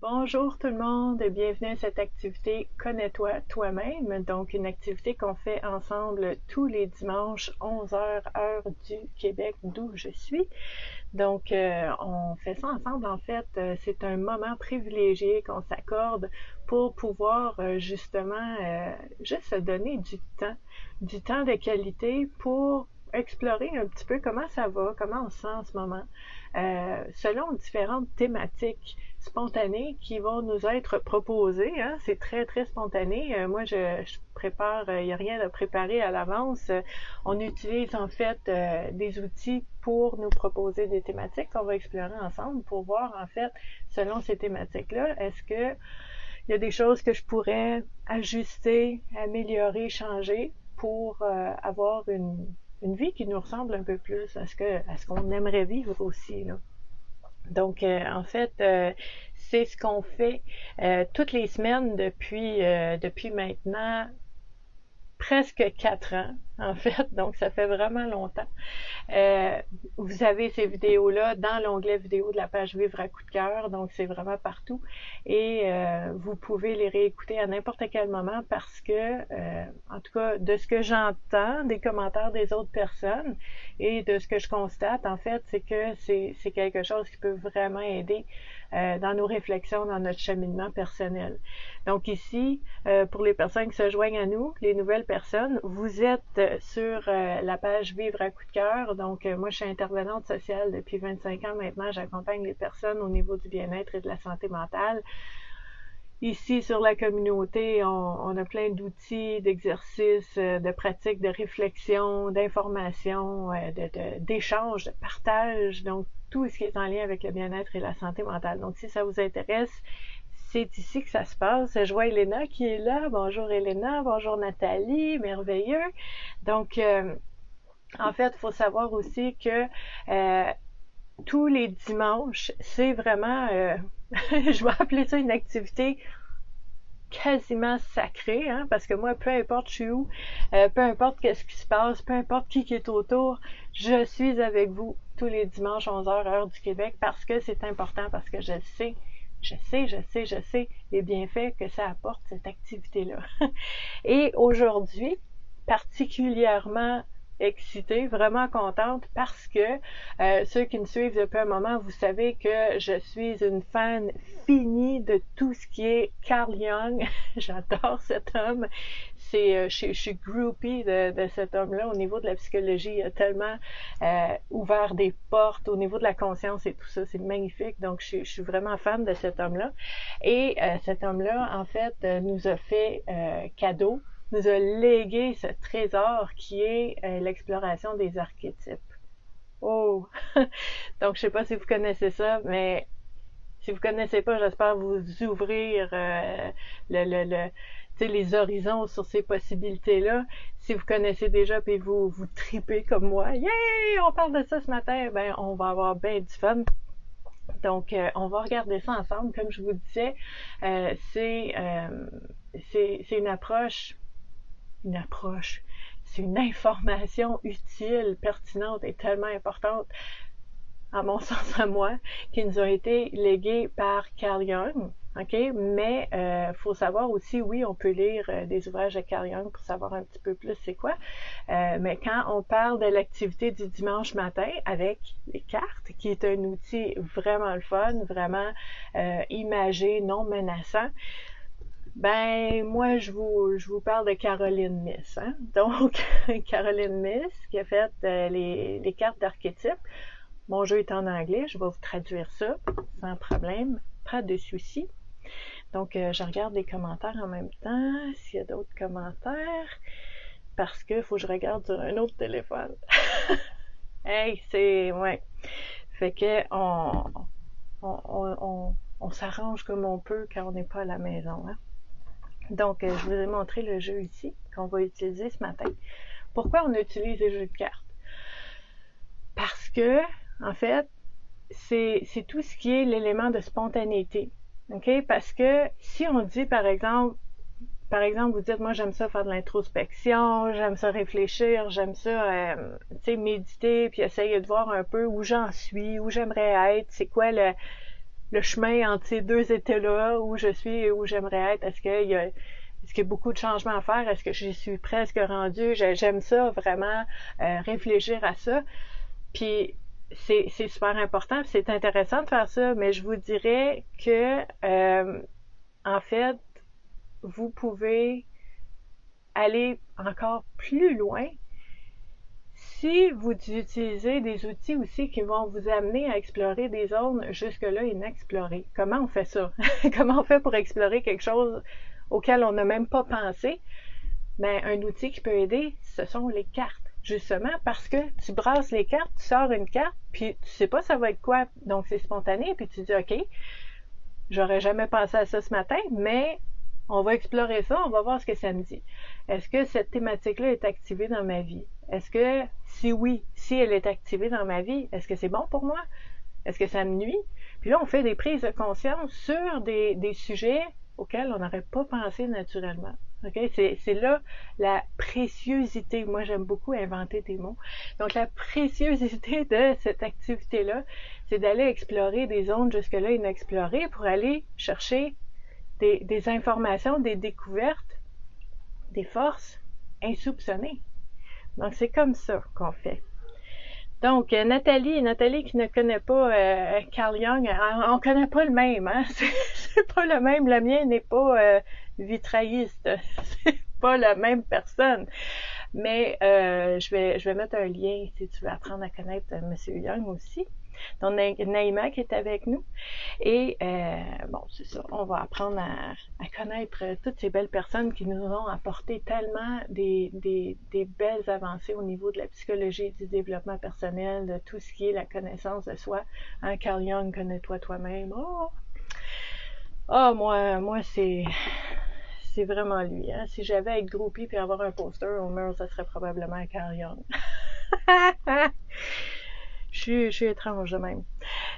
Bonjour tout le monde et bienvenue à cette activité Connais-toi toi-même. Donc une activité qu'on fait ensemble tous les dimanches 11h heure du Québec d'où je suis. Donc on fait ça ensemble en fait. C'est un moment privilégié qu'on s'accorde pour pouvoir justement juste se donner du temps de qualité pour explorer un petit peu comment ça va, comment on se sent en ce moment, selon différentes thématiques spontanées qui vont nous être proposées. Hein. C'est très, très spontané. Moi, je prépare, il n'y a rien à préparer à l'avance. On utilise en fait des outils pour nous proposer des thématiques qu'on va explorer ensemble pour voir en fait, selon ces thématiques-là, est-ce que il y a des choses que je pourrais ajuster, améliorer, changer pour avoir une vie qui nous ressemble un peu plus à ce qu'on aimerait vivre aussi, là. Donc, en fait, c'est ce qu'on fait toutes les semaines depuis maintenant presque 4 ans, en fait. Donc, ça fait vraiment longtemps. Euh, Vous avez ces vidéos-là dans l'onglet vidéo de la page Vivre à coup de cœur, donc c'est vraiment partout. Et vous pouvez les réécouter à n'importe quel moment parce que, en tout cas, de ce que j'entends des commentaires des autres personnes et de ce que je constate, en fait, c'est que c'est quelque chose qui peut vraiment aider dans nos réflexions, dans notre cheminement personnel. Donc ici, pour les personnes qui se joignent à nous, les nouvelles personnes, vous êtes sur la page Vivre à coup de cœur. Donc moi, je suis intervenante sociale depuis 25 ans maintenant. J'accompagne les personnes au niveau du bien-être et de la santé mentale. Ici, sur la communauté, on a plein d'outils, d'exercices, de pratiques, de réflexion, d'information, d'échanges, de partage. Donc, tout ce qui est en lien avec le bien-être et la santé mentale. Donc, si ça vous intéresse, c'est ici que ça se passe. Je vois Elena qui est là. Bonjour Elena, bonjour Nathalie, merveilleux. Donc, en fait, il faut savoir aussi que tous les dimanches, c'est vraiment, je vais appeler ça une activité quasiment sacrée, hein, parce que moi, peu importe je suis où, peu importe qu'est-ce qui se passe, peu importe qui est autour, je suis avec vous tous les dimanches 11h heure du Québec parce que c'est important, parce que je sais les bienfaits que ça apporte cette activité-là. Et aujourd'hui, particulièrement excitée, vraiment contente parce que ceux qui me suivent depuis un moment, vous savez que je suis une fan finie de tout ce qui est Carl Jung. J'adore cet homme. Je suis groupie de cet homme-là au niveau de la psychologie. Il a tellement ouvert des portes au niveau de la conscience et tout ça. C'est magnifique. Donc, je suis vraiment fan de cet homme-là. Et cet homme-là, en fait, nous a fait cadeau, nous a légué ce trésor qui est l'exploration des archétypes. Oh! Donc, je sais pas si vous connaissez ça, mais si vous connaissez pas, j'espère vous ouvrir les horizons sur ces possibilités-là. Si vous connaissez déjà puis vous tripez comme moi, yay! On parle de ça ce matin, ben on va avoir bien du fun. Donc, on va regarder ça ensemble. Comme je vous disais, c'est une approche, c'est une information utile, pertinente et tellement importante, à mon sens à moi, qui nous a été léguée par Carl Jung. OK? Mais faut savoir aussi, oui, on peut lire des ouvrages de Carl Jung pour savoir un petit peu plus c'est quoi. Mais quand on parle de l'activité du dimanche matin avec les cartes, qui est un outil vraiment le fun, vraiment imagé, non menaçant, ben, moi, je vous parle de Caroline Myss. Hein? Donc, Caroline Myss qui a fait les cartes d'archétypes. Mon jeu est en anglais, je vais vous traduire ça sans problème, pas de souci. Donc, je regarde les commentaires en même temps, s'il y a d'autres commentaires, parce que faut que je regarde sur un autre téléphone. Hey, ouais. Fait que on s'arrange comme on peut quand on n'est pas à la maison. Hein? Donc, je vous ai montré le jeu ici qu'on va utiliser ce matin. Pourquoi on utilise les jeux de cartes? Parce que, en fait, c'est tout ce qui est l'élément de spontanéité. OK? Parce que si on dit, par exemple, vous dites, moi, j'aime ça faire de l'introspection, j'aime ça réfléchir, j'aime ça, méditer, puis essayer de voir un peu où j'en suis, où j'aimerais être, c'est quoi le chemin entre ces deux états-là, où je suis et où j'aimerais être. Est-ce qu'il y a beaucoup de changements à faire? Est-ce que j'y suis presque rendue? J'aime ça, vraiment, réfléchir à ça. Puis, c'est super important, c'est intéressant de faire ça, mais je vous dirais que, en fait, vous pouvez aller encore plus loin si vous utilisez des outils aussi qui vont vous amener à explorer des zones jusque-là inexplorées. Comment on fait ça? Comment on fait pour explorer quelque chose auquel on n'a même pas pensé? Ben, un outil qui peut aider, ce sont les cartes. Justement, parce que tu brasses les cartes, tu sors une carte, puis tu sais pas ça va être quoi. Donc, c'est spontané, puis tu dis, OK, j'aurais jamais pensé à ça ce matin, mais on va explorer ça, on va voir ce que ça me dit. Est-ce que cette thématique-là est activée dans ma vie? Est-ce que, si oui, si elle est activée dans ma vie, est-ce que c'est bon pour moi? Est-ce que ça me nuit? Puis là, on fait des prises de conscience sur des sujets auxquels on n'aurait pas pensé naturellement. Okay? C'est là la préciosité. Moi, j'aime beaucoup inventer des mots. Donc, la préciosité de cette activité-là, c'est d'aller explorer des zones jusque-là inexplorées pour aller chercher des informations, des découvertes, des forces insoupçonnées. Donc, c'est comme ça qu'on fait. Donc, Nathalie qui ne connaît pas Carl Jung, on connaît pas le même, hein? C'est pas le même. Le mien n'est pas vitrailliste. C'est pas la même personne. Mais je vais mettre un lien si tu veux apprendre à connaître Monsieur Jung aussi. Donc, Naïma qui est avec nous. Et bon, c'est ça, on va apprendre à connaître toutes ces belles personnes qui nous ont apporté tellement des belles avancées au niveau de la psychologie, du développement personnel, de tout ce qui est la connaissance de soi. Hein, Carl Jung, connais-toi toi-même. Moi c'est vraiment lui. Hein. Si j'avais à être groupie puis avoir un poster au mur, ça serait probablement Carl Jung. Je suis étrange de même.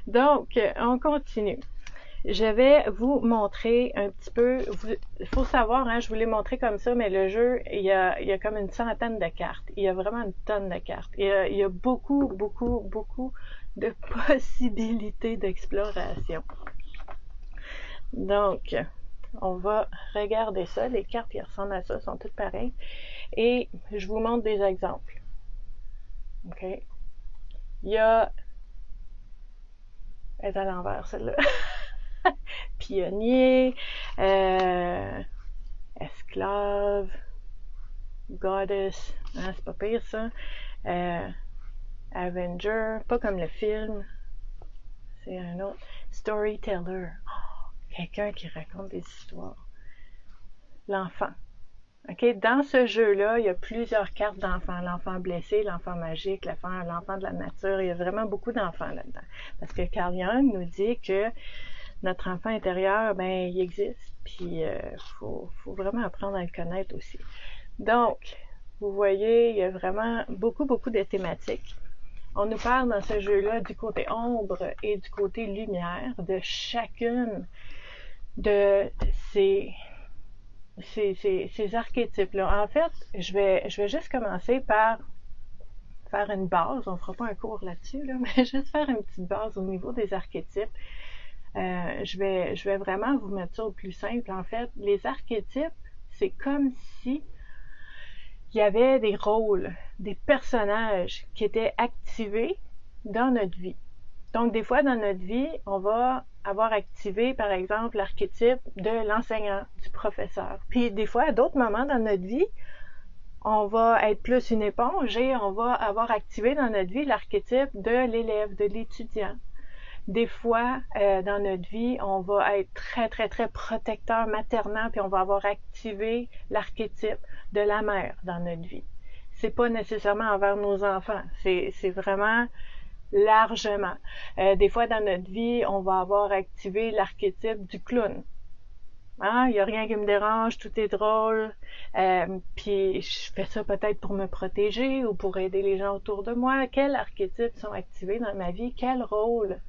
Donc, on continue. Je vais vous montrer un petit peu, il faut savoir, hein, je vous l'ai montré comme ça, mais le jeu, il y a comme une centaine de cartes. Il y a vraiment une tonne de cartes. Il y a beaucoup de possibilités d'exploration. Donc, on va regarder ça. Les cartes qui ressemblent à ça sont toutes pareilles. Et je vous montre des exemples. OK? Il y a... Elle est à l'envers, celle-là. Pionnier, esclave, goddess, hein, c'est pas pire ça. Avenger, pas comme le film, c'est un autre. Storyteller, quelqu'un qui raconte des histoires. L'enfant. OK, dans ce jeu-là, il y a plusieurs cartes d'enfants. L'enfant blessé, l'enfant magique, l'enfant de la nature. Il y a vraiment beaucoup d'enfants là-dedans. Parce que Carl Jung nous dit que notre enfant intérieur, ben, il existe. Puis, faut vraiment apprendre à le connaître aussi. Donc, vous voyez, il y a vraiment beaucoup de thématiques. On nous parle dans ce jeu-là du côté ombre et du côté lumière de chacune de ces archétypes-là. En fait, je vais juste commencer par faire une base. On fera pas un cours là-dessus, là, mais juste faire une petite base au niveau des archétypes. Je vais vraiment vous mettre ça au plus simple. En fait, les archétypes, c'est comme si il y avait des rôles, des personnages qui étaient activés dans notre vie. Donc, des fois, dans notre vie, on va avoir activé, par exemple, l'archétype de l'enseignant, du professeur. Puis, des fois, à d'autres moments dans notre vie, on va être plus une éponge et on va avoir activé dans notre vie l'archétype de l'élève, de l'étudiant. Des fois, dans notre vie, on va être très protecteur, maternant, puis on va avoir activé l'archétype de la mère dans notre vie. C'est pas nécessairement envers nos enfants, c'est vraiment largement. Des fois, dans notre vie, on va avoir activé l'archétype du clown. Hein? Il n'y a rien qui me dérange, tout est drôle, puis je fais ça peut-être pour me protéger ou pour aider les gens autour de moi. Quels archétypes sont activés dans ma vie? Quel rôle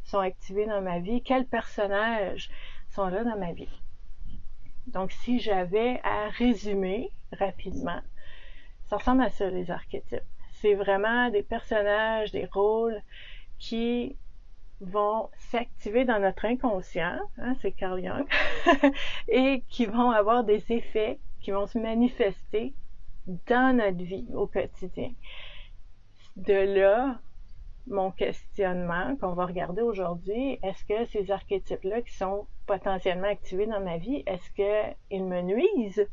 sont activés dans ma vie? Quels personnages sont là dans ma vie? Donc, si j'avais à résumer rapidement, ça ressemble à ça, les archétypes. C'est vraiment des personnages, des rôles qui vont s'activer dans notre inconscient, hein, c'est Carl Jung, et qui vont avoir des effets qui vont se manifester dans notre vie au quotidien. De là, mon questionnement qu'on va regarder aujourd'hui, est-ce que ces archétypes-là qui sont potentiellement activés dans ma vie, est-ce qu'ils me nuisent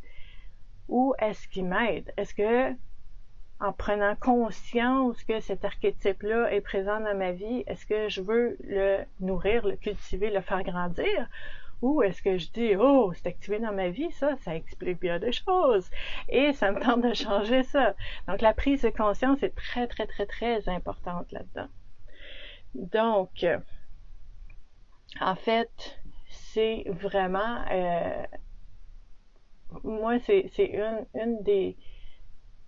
ou est-ce qu'ils m'aident? Est-ce que en prenant conscience que cet archétype-là est présent dans ma vie, est-ce que je veux le nourrir, le cultiver, le faire grandir? Ou est-ce que je dis, oh, c'est activé dans ma vie, ça explique bien des choses. Et ça me tente de changer ça. Donc, la prise de conscience est très, très, très, très importante là-dedans. Donc, en fait, c'est vraiment, moi, c'est une des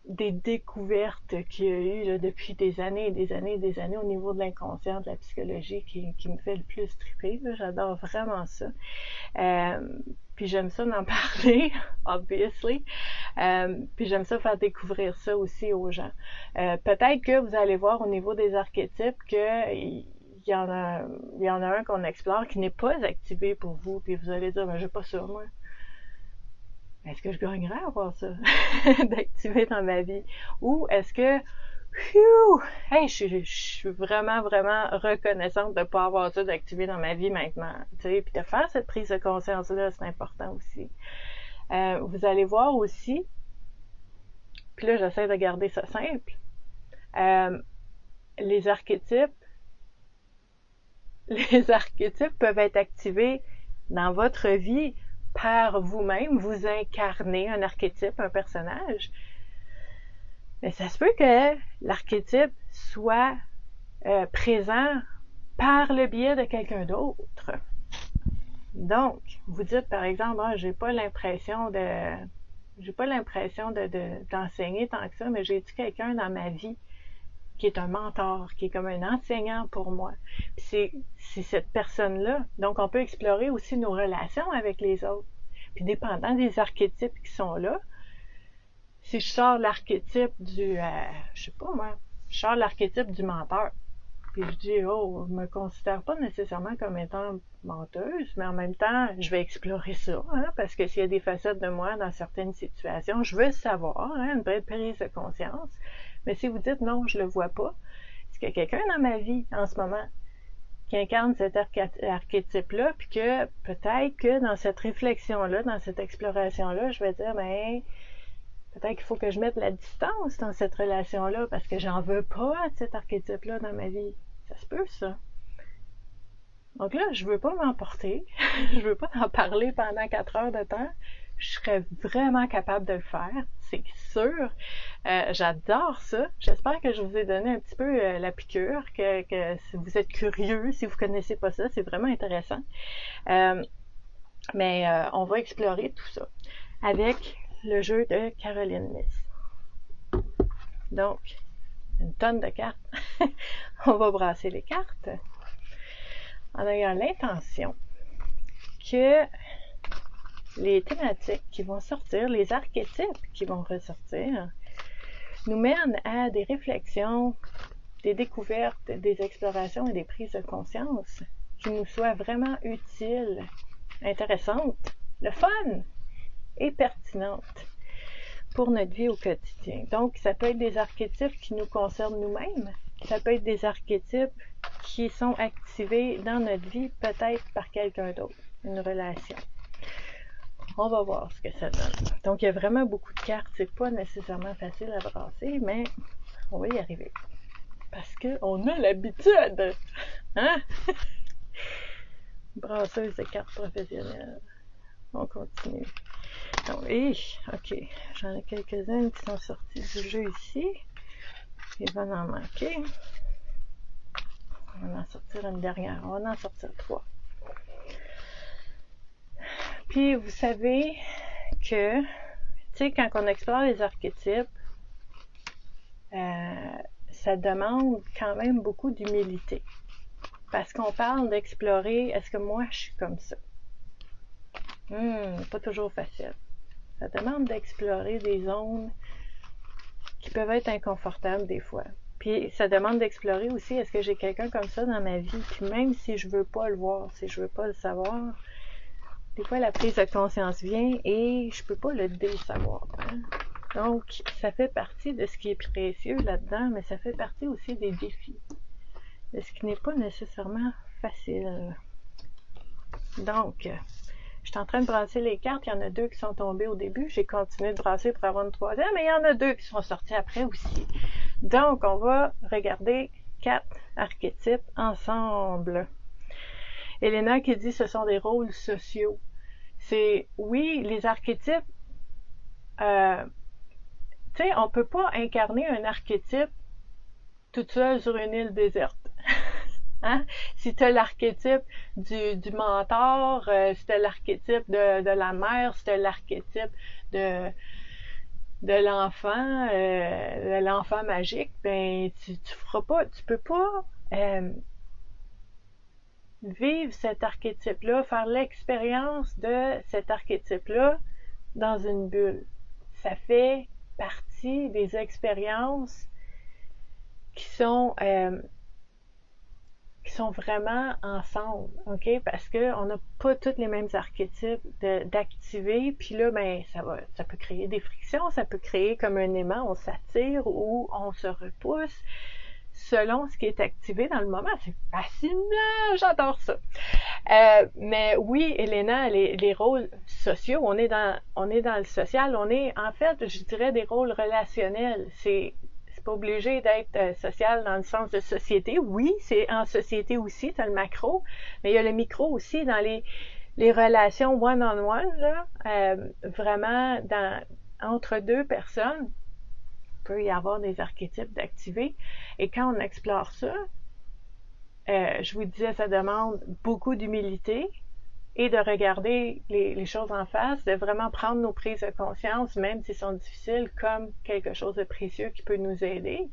découvertes qu'il y a eu là, depuis des années et des années et des années au niveau de l'inconscient, de la psychologie qui me fait le plus triper. J'adore vraiment ça. Puis j'aime ça d'en parler, obviously. Puis j'aime ça faire découvrir ça aussi aux gens. Peut-être que vous allez voir au niveau des archétypes que il y en a un qu'on explore qui n'est pas activé pour vous, puis vous allez dire, mais j'ai pas ça, moi. Est-ce que je gagnerais à avoir ça d'activer dans ma vie? Ou est-ce que, hey, je suis vraiment, vraiment reconnaissante de ne pas avoir ça d'activer dans ma vie maintenant. Tu sais, puis de faire cette prise de conscience-là, c'est important aussi. Vous allez voir aussi, puis là, j'essaie de garder ça simple, les archétypes peuvent être activés dans votre vie par vous-même, vous incarnez un archétype, un personnage. Mais ça se peut que l'archétype soit présent par le biais de quelqu'un d'autre. Donc, vous dites par exemple, j'ai pas l'impression d'enseigner tant que ça, mais j'ai quelqu'un dans ma vie qui est un mentor, qui est comme un enseignant pour moi. Puis c'est cette personne-là. Donc, on peut explorer aussi nos relations avec les autres. Puis, dépendant des archétypes qui sont là, si je sors l'archétype du, je sors l'archétype du menteur, puis je dis, je me considère pas nécessairement comme étant menteuse, mais en même temps, je vais explorer ça, hein, parce que s'il y a des facettes de moi dans certaines situations, je veux savoir, hein, une vraie prise de conscience. Mais si vous dites non, je le vois pas, est-ce qu'il y a quelqu'un dans ma vie en ce moment qui incarne cet archétype-là, puis que peut-être que dans cette réflexion-là, dans cette exploration-là, je vais dire, peut-être qu'il faut que je mette la distance dans cette relation-là parce que j'en veux pas de cet archétype-là dans ma vie. Ça se peut, ça. Donc là, je veux pas m'emporter. Je veux pas en parler pendant 4 heures de temps. Je serais vraiment capable de le faire, c'est sûr. J'adore ça. J'espère que je vous ai donné un petit peu la piqûre, que si vous êtes curieux, si vous connaissez pas ça, c'est vraiment intéressant. Mais on va explorer tout ça avec le jeu de Caroline Myss. Donc, une tonne de cartes. On va brasser les cartes en ayant l'intention que les thématiques qui vont sortir, les archétypes qui vont ressortir, nous mènent à des réflexions, des découvertes, des explorations et des prises de conscience qui nous soient vraiment utiles, intéressantes, le fun et pertinentes pour notre vie au quotidien. Donc, ça peut être des archétypes qui nous concernent nous-mêmes, ça peut être des archétypes qui sont activés dans notre vie, peut-être par quelqu'un d'autre, une relation. On va voir ce que ça donne. Donc, il y a vraiment beaucoup de cartes. C'est pas nécessairement facile à brasser, mais on va y arriver. Parce qu'on a l'habitude. Hein? Brasseuse de cartes professionnelles. On continue. Donc, OK. J'en ai quelques-unes qui sont sorties du jeu ici. Il va en manquer. On va en sortir une dernière. On va en sortir 3. Puis, vous savez que, tu sais, quand on explore les archétypes, ça demande quand même beaucoup d'humilité. Parce qu'on parle d'explorer, est-ce que moi, je suis comme ça? Pas toujours facile. Ça demande d'explorer des zones qui peuvent être inconfortables des fois. Puis ça demande d'explorer aussi, est-ce que j'ai quelqu'un comme ça dans ma vie? Puis même si je veux pas le voir, si je veux pas le savoir, des fois la prise de conscience vient et je peux pas le désavoir. Hein? Donc, ça fait partie de ce qui est précieux là-dedans, mais ça fait partie aussi des défis. De ce qui n'est pas nécessairement facile. Donc, je suis en train de brasser les cartes. Il y en a 2 qui sont tombées au début. J'ai continué de brasser pour avoir une 3e, mais il y en a 2 qui sont sortis après aussi. Donc, on va regarder 4 archétypes ensemble. Elena qui dit ce sont des rôles sociaux. C'est, oui, les archétypes, tu sais, on peut pas incarner un archétype toute seule sur une île déserte. Hein? Si tu as l'archétype du mentor, si tu as l'archétype de la mère, si tu as l'archétype de l'enfant magique, ben tu feras pas, tu peux pas vivre cet archétype-là, faire l'expérience de cet archétype-là dans une bulle. Ça fait partie des expériences qui sont vraiment ensemble, ok? Parce que on n'a pas tous les mêmes archétypes d'activer, puis là, ben, ça peut créer des frictions, ça peut créer comme un aimant, on s'attire ou on se repousse selon ce qui est activé dans le moment. C'est fascinant, j'adore ça. Mais oui, Elena, les rôles sociaux, on est dans le social, on est, en fait, je dirais des rôles relationnels. C'est pas obligé d'être social dans le sens de société. Oui, c'est en société aussi, t'as le macro, mais il y a le micro aussi dans les relations one-on-one, là, vraiment entre 2 personnes, il peut y avoir des archétypes d'activés. Et quand on explore ça, je vous disais, ça demande beaucoup d'humilité et de regarder les choses en face, de vraiment prendre nos prises de conscience, même si elles sont difficiles, comme quelque chose de précieux qui peut nous aider,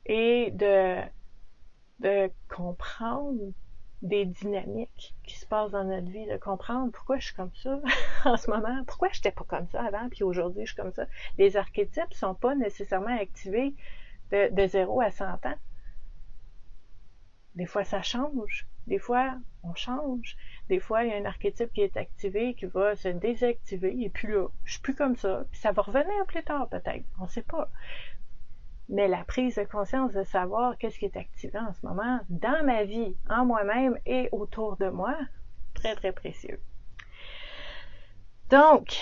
et de comprendre des dynamiques qui se passent dans notre vie, de comprendre pourquoi je suis comme ça en ce moment, pourquoi je n'étais pas comme ça avant, puis aujourd'hui je suis comme ça. Les archétypes sont pas nécessairement activés de 0 à 100 ans. Des fois, ça change. Des fois, on change. Des fois, il y a un archétype qui est activé, qui va se désactiver, et puis là, je suis plus comme ça. Puis ça va revenir plus tard, peut-être. On ne sait pas. Mais la prise de conscience de savoir qu'est-ce qui est activé en ce moment, dans ma vie, en moi-même et autour de moi, très, très précieux. Donc,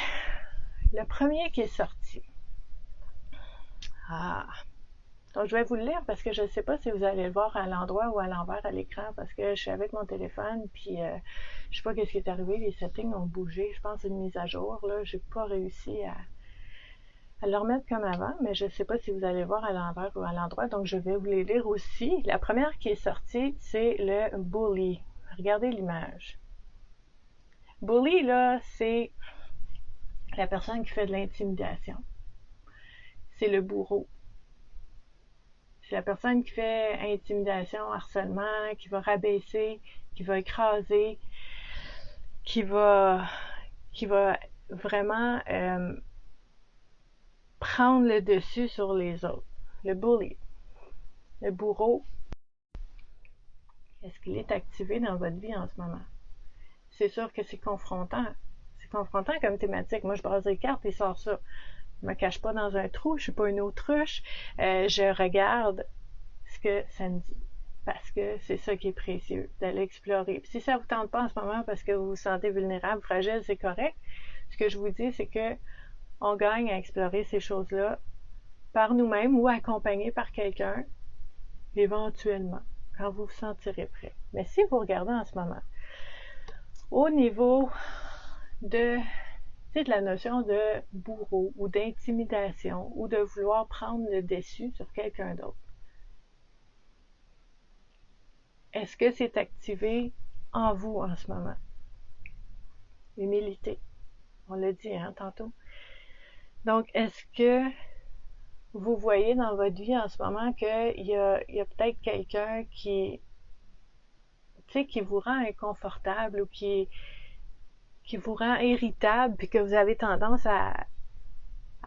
le premier qui est sorti. Donc, je vais vous le lire parce que je ne sais pas si vous allez le voir à l'endroit ou à l'envers à l'écran parce que je suis avec mon téléphone puis je sais pas qu'est-ce qui est arrivé, les settings ont bougé, je pense une mise à jour, là, j'ai pas réussi à le remettre comme avant, mais je ne sais pas si vous allez le voir à l'envers ou à l'endroit, donc je vais vous les lire aussi. La première qui est sortie, c'est le bully. Regardez l'image. Bully, là, c'est la personne qui fait de l'intimidation. C'est le bourreau. C'est la personne qui fait intimidation, harcèlement, qui va rabaisser, qui va écraser, qui va vraiment prendre le dessus sur les autres. Le bully. Le bourreau. Est-ce qu'il est activé dans votre vie en ce moment? C'est sûr que c'est confrontant. C'est confrontant comme thématique. Moi, je brasse les cartes et sors ça. Je me cache pas dans un trou, je suis pas une autruche, je regarde ce que ça me dit. Parce que c'est ça qui est précieux, d'aller explorer. Puis si ça vous tente pas en ce moment parce que vous vous sentez vulnérable, fragile, c'est correct. Ce que je vous dis, c'est que on gagne à explorer ces choses-là par nous-mêmes ou accompagné par quelqu'un, éventuellement, quand vous vous sentirez prêt. Mais si vous regardez en ce moment, au niveau de la notion de bourreau ou d'intimidation ou de vouloir prendre le dessus sur quelqu'un d'autre. Est-ce que c'est activé en vous en ce moment? L'humilité. On l'a dit, tantôt. Donc, est-ce que vous voyez dans votre vie en ce moment qu'il y a peut-être quelqu'un qui vous rend inconfortable ou qui vous rend irritable puis que vous avez tendance à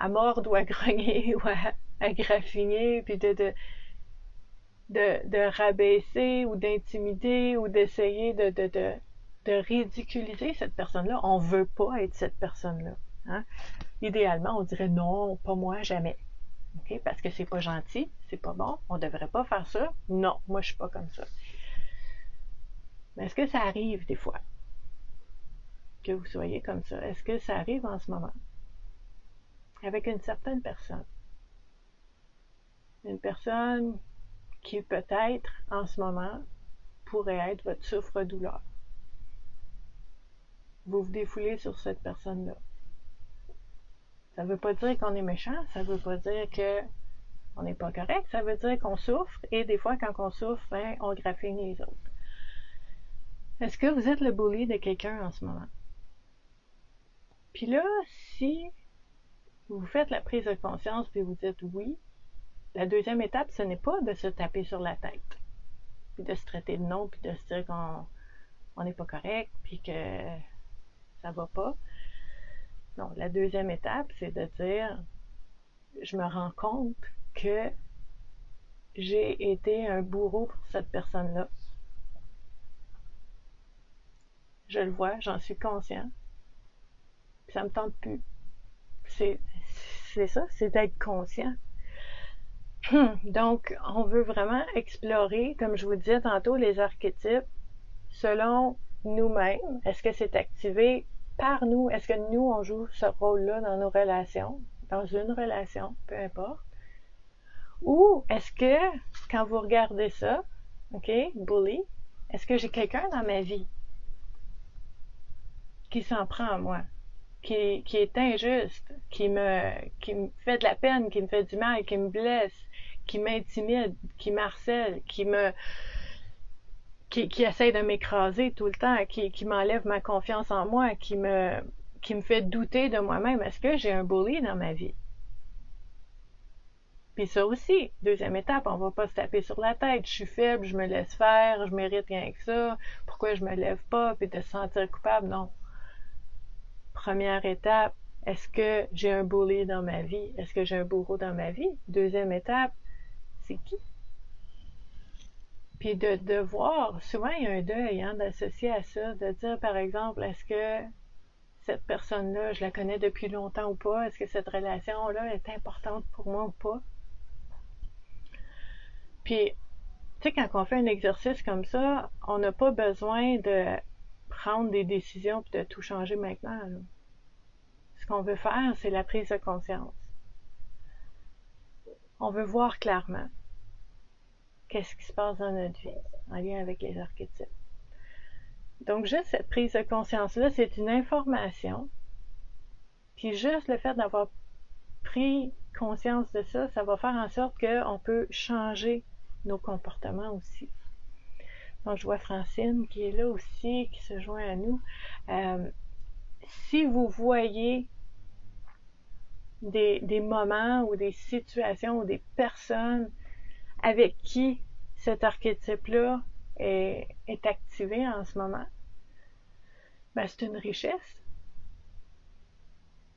mordre ou à grogner ou à graffiner, puis de rabaisser ou d'intimider ou d'essayer de ridiculiser cette personne-là. On veut pas être cette personne-là. Hein? Idéalement, on dirait non, pas moi, jamais. Okay? Parce que c'est pas gentil, c'est pas bon, on devrait pas faire ça. Non, moi je suis pas comme ça. Mais est-ce que ça arrive des fois que vous soyez comme ça? Est-ce que ça arrive en ce moment? Avec une certaine personne. Une personne qui peut-être en ce moment pourrait être votre souffre-douleur. Vous vous défoulez sur cette personne-là. Ça ne veut pas dire qu'on est méchant, ça ne veut pas dire qu'on n'est pas correct, ça veut dire qu'on souffre, et des fois, quand on souffre, ben, on graffine les autres. Est-ce que vous êtes le bully de quelqu'un en ce moment? Puis là, si vous faites la prise de conscience puis vous dites oui, la deuxième étape, ce n'est pas de se taper sur la tête, puis de se traiter de non, puis de se dire qu'on n'est pas correct, puis que ça va pas. Non, la deuxième étape, c'est de dire, je me rends compte que j'ai été un bourreau pour cette personne-là. Je le vois, j'en suis conscient. Puis ça me tente plus. C'est ça, c'est d'être conscient. Donc, on veut vraiment explorer, comme je vous disais tantôt, les archétypes selon nous-mêmes. Est-ce que c'est activé par nous? Est-ce que nous, on joue ce rôle-là dans nos relations, dans une relation, peu importe? Ou est-ce que, quand vous regardez ça, OK, bully, est-ce que j'ai quelqu'un dans ma vie qui s'en prend à moi, qui est injuste, qui me fait de la peine, qui me fait du mal, qui me blesse, qui m'intimide, qui m'harcèle, qui essaie de m'écraser tout le temps, qui m'enlève ma confiance en moi, qui me fait douter de moi-même. Est-ce que j'ai un bully dans ma vie? Puis ça aussi, deuxième étape, on va pas se taper sur la tête. Je suis faible, je me laisse faire, je mérite rien que ça. Pourquoi je me lève pas? Puis de se sentir coupable, non. Première étape, est-ce que j'ai un bully dans ma vie? Est-ce que j'ai un bourreau dans ma vie? Deuxième étape, c'est qui? Puis de voir, souvent il y a un deuil d'associer à ça, de dire par exemple, est-ce que cette personne-là, je la connais depuis longtemps ou pas? Est-ce que cette relation-là est importante pour moi ou pas? Puis, tu sais, quand on fait un exercice comme ça, on n'a pas besoin de prendre des décisions et de tout changer maintenant. Là. Ce qu'on veut faire, c'est la prise de conscience. On veut voir clairement qu'est-ce qui se passe dans notre vie en lien avec les archétypes. Donc, juste cette prise de conscience-là, c'est une information. Puis juste le fait d'avoir pris conscience de ça, ça va faire en sorte qu'on peut changer nos comportements aussi. Donc, je vois Francine qui est là aussi, qui se joint à nous. Si vous voyez des moments ou des situations ou des personnes avec qui cet archétype-là est activé en ce moment, ben c'est une richesse.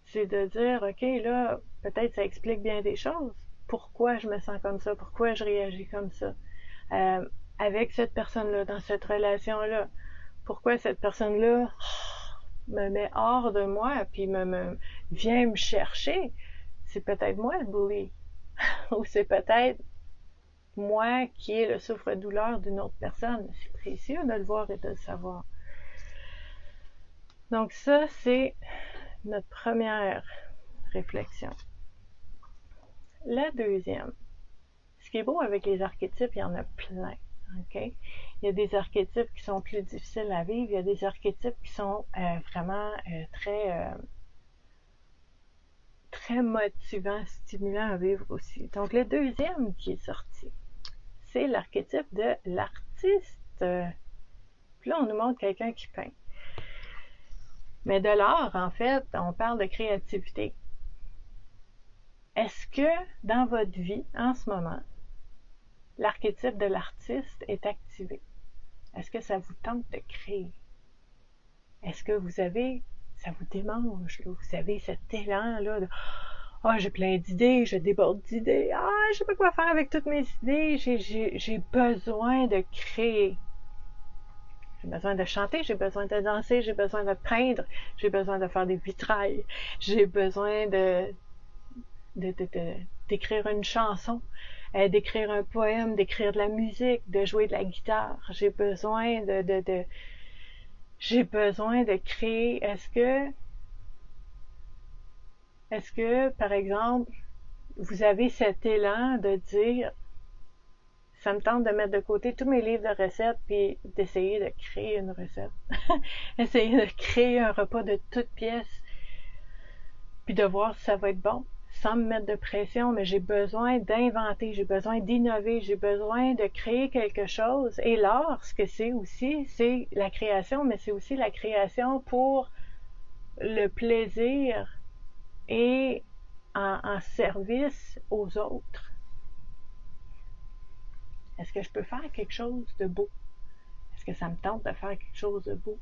C'est de dire, OK, là, peut-être ça explique bien des choses. Pourquoi je me sens comme ça? Pourquoi je réagis comme ça? Avec cette personne-là, dans cette relation-là. Pourquoi cette personne-là me met hors de moi, puis vient me chercher? C'est peut-être moi le bully. Ou c'est peut-être moi qui est le souffre-douleur d'une autre personne. C'est précieux de le voir et de le savoir. Donc ça, c'est notre première réflexion. La deuxième, ce qui est beau avec les archétypes, il y en a plein. Okay? Il y a des archétypes qui sont plus difficiles à vivre, il y a des archétypes qui sont vraiment très motivants, stimulants à vivre aussi. Donc le deuxième qui est sorti, c'est l'archétype de l'artiste. Puis là, on nous montre quelqu'un qui peint. Mais de l'art, en fait, on parle de créativité. Est-ce que dans votre vie, en ce moment, l'archétype de l'artiste est activé? Est-ce que ça vous tente de créer? Est-ce que ça vous démange, là, vous avez cet élan-là de Ah, j'ai plein d'idées, je déborde d'idées. Ah, je sais pas quoi faire avec toutes mes idées. J'ai besoin de créer. J'ai besoin de chanter, j'ai besoin de danser, j'ai besoin de peindre, j'ai besoin de faire des vitrailles, j'ai besoin d'écrire une chanson, d'écrire un poème, d'écrire de la musique, de jouer de la guitare. J'ai besoin j'ai besoin de créer. Est-ce que, par exemple, vous avez cet élan de dire, ça me tente de mettre de côté tous mes livres de recettes puis d'essayer de créer une recette. Essayer de créer un repas de toutes pièces puis de voir si ça va être bon sans me mettre de pression, mais j'ai besoin d'inventer, j'ai besoin d'innover, j'ai besoin de créer quelque chose. Et l'art, ce que c'est aussi, c'est la création, mais c'est aussi la création pour le plaisir et en service aux autres. Est-ce que je peux faire quelque chose de beau? Est-ce que ça me tente de faire quelque chose de beau?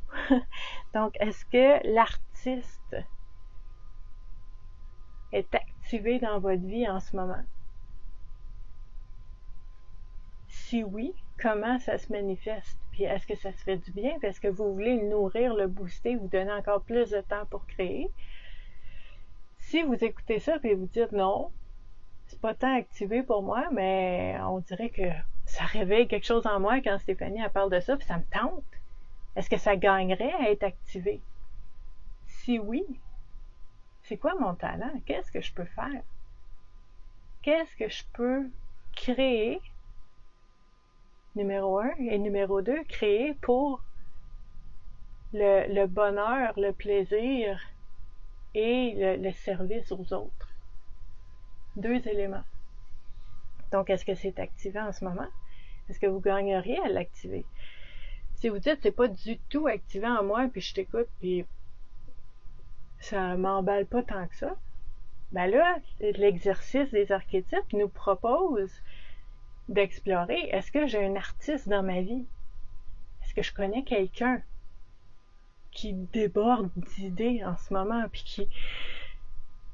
Donc, est-ce que l'artiste est activé dans votre vie en ce moment? Si oui, comment ça se manifeste? Puis est-ce que ça se fait du bien? Est-ce que vous voulez le nourrir, le booster, vous donner encore plus de temps pour créer? Si vous écoutez ça et vous dites non, c'est pas tant activé pour moi, mais on dirait que ça réveille quelque chose en moi quand Stéphanie elle parle de ça, puis ça me tente. Est-ce que ça gagnerait à être activé? Si oui, c'est quoi mon talent? Qu'est-ce que je peux faire? Qu'est-ce que je peux créer? Numéro 1 et numéro 2, créer pour le bonheur, le plaisir et le service aux autres. 2 éléments. Donc, est-ce que c'est activé en ce moment? Est-ce que vous gagneriez à l'activer? Si vous dites c'est pas du tout activé en moi, puis je t'écoute, puis ça m'emballe pas tant que ça, ben là, l'exercice des archétypes nous propose d'explorer, est-ce que j'ai un artiste dans ma vie? Est-ce que je connais quelqu'un qui déborde d'idées en ce moment, puis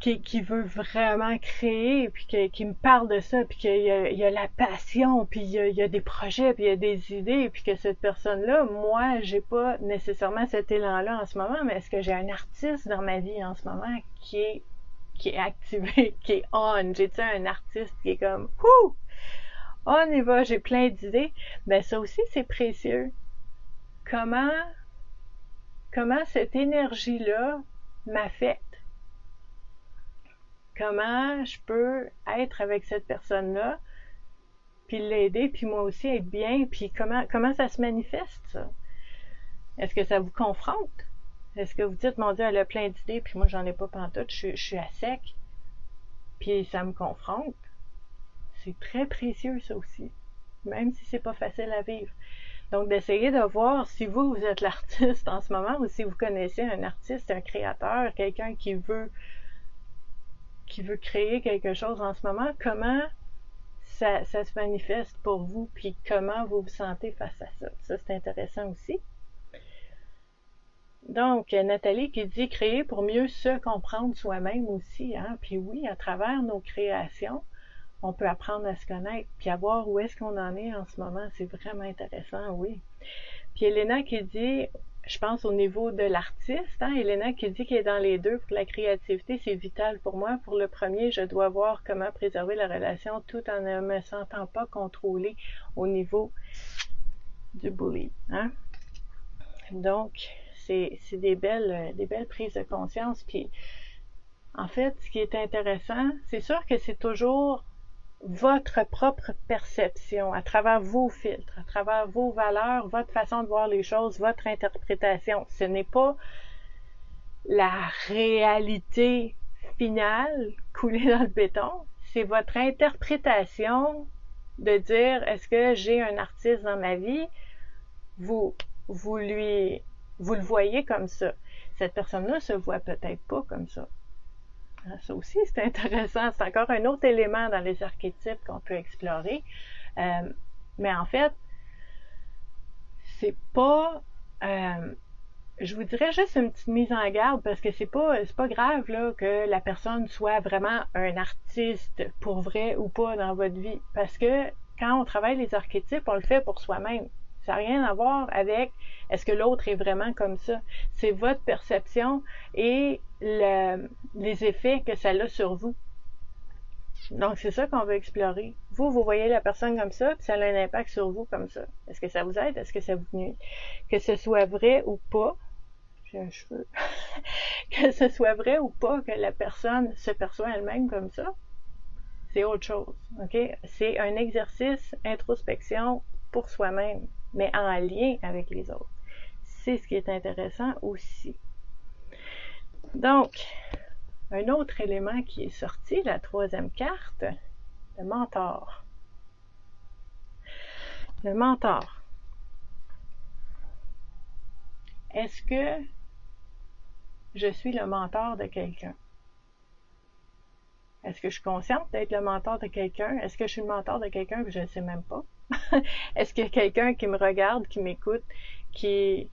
qui veut vraiment créer, puis qui me parle de ça, puis qu'il y a la passion, puis il y a des projets, puis il y a des idées, puis que cette personne-là, moi, j'ai pas nécessairement cet élan-là en ce moment, mais est-ce que j'ai un artiste dans ma vie en ce moment qui est activé, qui est on? J'ai-tu un artiste qui est comme « Wouh! On y va, j'ai plein d'idées. » Ben ça aussi, c'est précieux. Comment cette énergie-là m'affecte? Comment je peux être avec cette personne-là, puis l'aider, puis moi aussi être bien, puis comment ça se manifeste, ça? Est-ce que ça vous confronte? Est-ce que vous dites, mon Dieu, elle a plein d'idées, puis moi, j'en ai pas pantoute, je suis à sec, puis ça me confronte? C'est très précieux, ça aussi, même si c'est pas facile à vivre. Donc, d'essayer de voir si vous êtes l'artiste en ce moment, ou si vous connaissez un artiste, un créateur, quelqu'un qui veut créer quelque chose en ce moment, comment ça se manifeste pour vous, puis comment vous vous sentez face à ça. Ça, c'est intéressant aussi. Donc, Nathalie qui dit créer pour mieux se comprendre soi-même aussi, hein? Puis oui, à travers nos créations, on peut apprendre à se connaître, puis à voir où est-ce qu'on en est en ce moment. C'est vraiment intéressant, oui. Puis Elena qui dit, je pense au niveau de l'artiste, hein, Elena qui dit qu'elle est dans les deux, pour la créativité, c'est vital pour moi. Pour le premier, je dois voir comment préserver la relation tout en ne me sentant pas contrôlée au niveau du bully. Hein? Donc, c'est des belles prises de conscience. Puis, en fait, ce qui est intéressant, c'est sûr que c'est toujours votre propre perception, à travers vos filtres, à travers vos valeurs, votre façon de voir les choses, votre interprétation. Ce n'est pas la réalité finale coulée dans le béton, c'est votre interprétation de dire, est-ce que j'ai un artiste dans ma vie? Vous le voyez comme ça. Cette personne-là se voit peut-être pas comme ça. Ça aussi, c'est intéressant. C'est encore un autre élément dans les archétypes qu'on peut explorer. Mais en fait, c'est pas je vous dirais juste une petite mise en garde parce que c'est pas grave là, que la personne soit vraiment un artiste pour vrai ou pas dans votre vie. Parce que quand on travaille les archétypes, on le fait pour soi-même. Ça n'a rien à voir avec est-ce que l'autre est vraiment comme ça. C'est votre perception et les effets que ça a sur vous. Donc, c'est ça qu'on veut explorer. Vous voyez la personne comme ça, puis ça a un impact sur vous comme ça. Est-ce que ça vous aide? Est-ce que ça vous nuit? Que ce soit vrai ou pas, j'ai un cheveu, que ce soit vrai ou pas que la personne se perçoit elle-même comme ça, c'est autre chose. OK? C'est un exercice introspection pour soi-même, mais en lien avec les autres. C'est ce qui est intéressant aussi. Donc, un autre élément qui est sorti, la troisième carte, le mentor. Le mentor. Est-ce que je suis le mentor de quelqu'un? Est-ce que je suis consciente d'être le mentor de quelqu'un? Est-ce que je suis le mentor de quelqu'un que je ne sais même pas? Est-ce qu'il y a quelqu'un qui me regarde, qui m'écoute, qui